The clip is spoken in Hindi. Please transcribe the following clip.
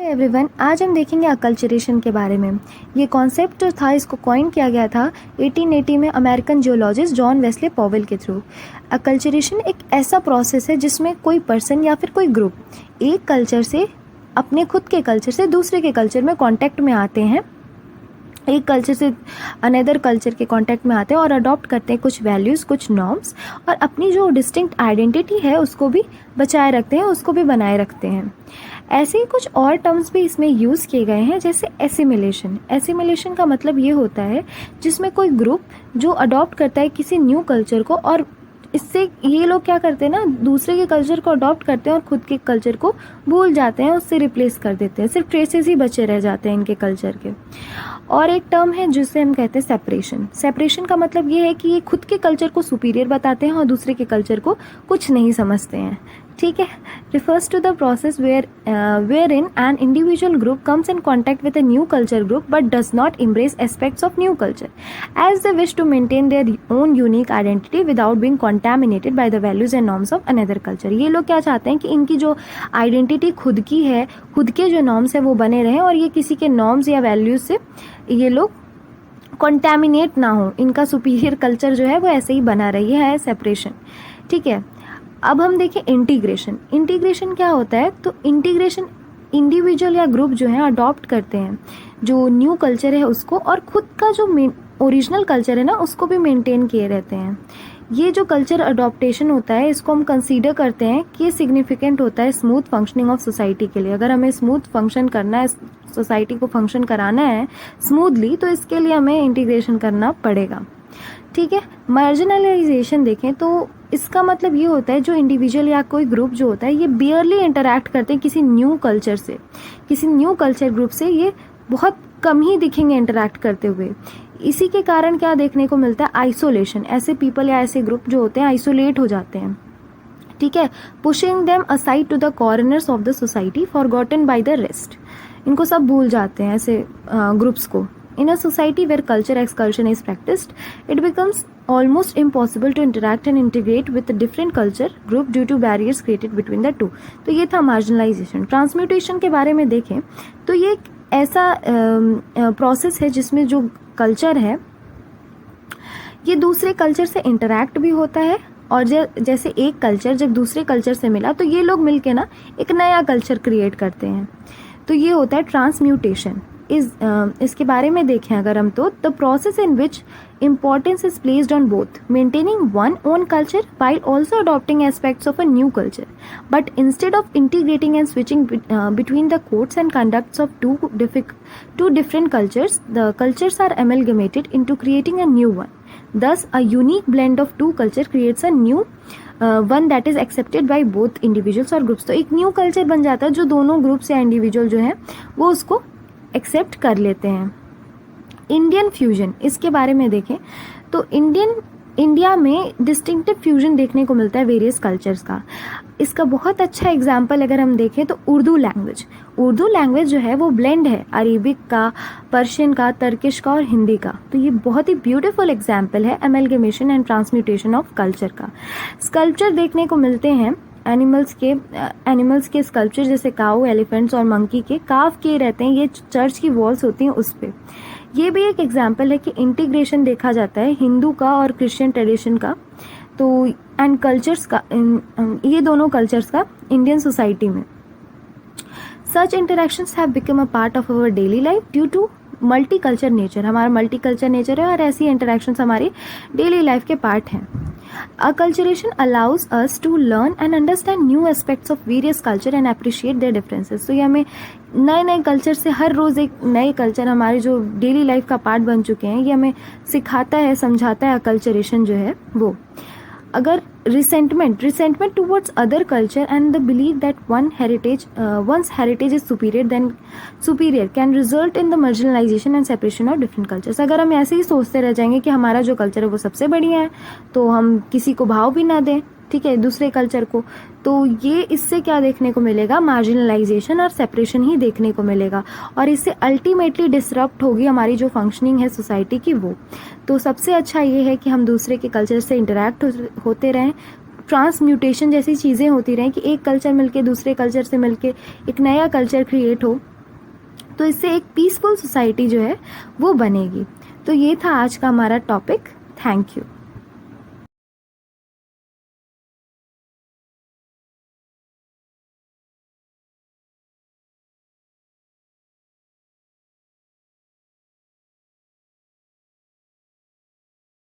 एवरीवन, आज हम देखेंगे अकल्चरेशन के बारे में। ये कॉन्सेप्ट जो था इसको कॉइन किया गया था 1880 में American geologist John Wesley Powell के थ्रू। अकल्चरेशन एक ऐसा प्रोसेस है जिसमें कोई पर्सन या फिर कोई ग्रुप एक कल्चर से अपने खुद के कल्चर से दूसरे के कल्चर में कांटेक्ट में आते हैं, एक कल्चर से अनदर कल्चर के कांटेक्ट में आते हैं और अडॉप्ट करते हैं कुछ वैल्यूज़, कुछ नॉर्म्स, और अपनी जो डिस्टिंक्ट आइडेंटिटी है उसको भी बचाए रखते हैं, उसको भी बनाए रखते हैं। ऐसे ही कुछ और टर्म्स भी इसमें यूज़ किए गए हैं, जैसे एसिमिलेशन। एसिमिलेशन का मतलब ये होता है जिसमें कोई ग्रुप जो अडॉप्ट करता है किसी न्यू कल्चर को, और इससे ये लोग क्या करते हैं ना, दूसरे के कल्चर को अडॉप्ट करते हैं और खुद के कल्चर को भूल जाते हैं, उससे रिप्लेस कर देते हैं, सिर्फ ट्रेसेस ही बचे रह जाते हैं इनके कल्चर के। और एक टर्म है जिसे हम कहते हैं सेपरेशन। सेपरेशन का मतलब ये है कि ये खुद के कल्चर को सुपीरियर बताते हैं और दूसरे के कल्चर को कुछ नहीं समझते हैं। ठीक है, refers to the process wherein an individual group comes in contact with a new culture group but does not embrace aspects of new culture as they wish to maintain their own unique identity without being contaminated by the values and norms of another culture। ये लोग क्या चाहते हैं कि इनकी जो आइडेंटिटी खुद की है, खुद के जो नॉर्म्स है वो बने रहें और ये किसी के नॉर्म्स या वैल्यूज से ये लोग कॉन्टैमिनेट ना हो, इनका सुपीरियर कल्चर जो है वो ऐसे ही बना रही है सेपरेशन। ठीक है, अब हम देखें इंटीग्रेशन। इंटीग्रेशन क्या होता है? तो इंटीग्रेशन इंडिविजुअल या ग्रुप जो है अडॉप्ट करते हैं जो न्यू कल्चर है उसको, और खुद का जो ओरिजिनल कल्चर है ना उसको भी मेंटेन किए रहते हैं। ये जो कल्चर अडॉप्टेशन होता है इसको हम कंसीडर करते हैं कि ये सिग्निफिकेंट होता है स्मूथ फंक्शनिंग ऑफ सोसाइटी के लिए। अगर हमें स्मूथ फंक्शन करना है, सोसाइटी को फंक्शन कराना है स्मूथली, तो इसके लिए हमें इंटीग्रेशन करना पड़ेगा। ठीक है, मार्जिनलाइजेशन देखें तो इसका मतलब ये होता है जो इंडिविजुअल या कोई ग्रुप जो होता है ये बियरली इंटरैक्ट करते हैं किसी न्यू कल्चर से, किसी न्यू कल्चर ग्रुप से ये बहुत कम ही दिखेंगे इंटरैक्ट करते हुए। इसी के कारण क्या देखने को मिलता है? आइसोलेशन। ऐसे पीपल या ऐसे ग्रुप जो होते हैं आइसोलेट हो जाते हैं। ठीक है, pushing them aside to the corners of the society forgotten by the rest. इनको सब भूल जाते हैं ऐसे ग्रुप्स को। In a society where culture exclusion is practiced, it becomes almost impossible to interact and integrate with a different culture group due to barriers created between the two। तो ये था marginalization। ट्रांसम्यूटेशन के बारे में देखें तो ये एक ऐसा प्रोसेस है जिसमें जो कल्चर है ये दूसरे कल्चर से इंटरैक्ट भी होता है, और जैसे एक कल्चर जब दूसरे कल्चर से मिला तो ये लोग मिलके ना एक नया कल्चर क्रिएट करते हैं, तो ये होता है ट्रांसम्यूटेशन। इसके बारे में देखें अगर हम तो the process in which importance is placed on both maintaining one own culture while also adopting aspects of a new culture, but instead of integrating and switching between the codes and conducts of two different cultures, the cultures are amalgamated into creating a new one. Thus a unique blend of two culture creates a new one that is accepted by both individuals और groups। तो एक न्यू कल्चर बन जाता है जो दोनों ग्रुप्स या इंडिविजुअल जो है वो उसको एक्सेप्ट कर लेते हैं। इंडियन फ्यूजन, इसके बारे में देखें तो इंडिया में डिस्टिंक्टिव फ्यूजन देखने को मिलता है वेरियस कल्चर्स का। इसका बहुत अच्छा एग्जाम्पल अगर हम देखें तो उर्दू लैंग्वेज जो है वो ब्लेंड है अरेबिक का, पर्शियन का, टर्किश का और हिंदी का। तो ये बहुत ही ब्यूटीफुल एग्जाम्पल है amalgamation and transmutation of culture का। स्कल्पचर देखने को मिलते हैं एनिमल्स के स्कल्पचर, जैसे काऊ, एलिफेंट्स और मंकी के काव किए रहते हैं, ये चर्च की वॉल्स होती हैं उस पे। ये भी एक एग्जाम्पल है कि इंटीग्रेशन देखा जाता है हिंदू का और क्रिश्चियन ट्रेडिशन का, तो एंड कल्चर्स का, ये दोनों कल्चर्स का इंडियन सोसाइटी में। Such interactions have become a part of our daily life due to multi culture nature. हमारा मल्टी कल्चर नेचर है और ऐसी इंटरेक्शंस हमारी डेली लाइफ के पार्ट हैं। Acculturation allows us to learn and understand new aspects of various culture and appreciate their differences। तो ये हमें नए नए कल्चर से हर रोज़ एक नए कल्चर हमारे जो डेली लाइफ का पार्ट बन चुके हैं ये हमें सिखाता है, समझाता है अकल्चरेशन जो है वो। अगर resentment towards other culture and the believe that one's heritage is superior can result in the marginalization and separation of different cultures। अगर हम ऐसे ही सोचते रह जाएंगे कि हमारा जो कल्चर है वो सबसे बढ़िया है तो हम किसी को भाव भी ना दें, ठीक है, दूसरे कल्चर को, तो ये इससे क्या देखने को मिलेगा? मार्जिनलाइजेशन और सेपरेशन ही देखने को मिलेगा, और इससे अल्टीमेटली डिसरप्ट होगी हमारी जो फंक्शनिंग है सोसाइटी की वो। तो सबसे अच्छा ये है कि हम दूसरे के कल्चर से इंटरैक्ट होते रहें, ट्रांसम्यूटेशन जैसी चीज़ें होती रहें कि एक कल्चर मिलके दूसरे कल्चर से मिलके एक नया कल्चर क्रिएट हो, तो इससे एक पीसफुल सोसाइटी जो है वो बनेगी। तो ये था आज का हमारा टॉपिक। Thank you.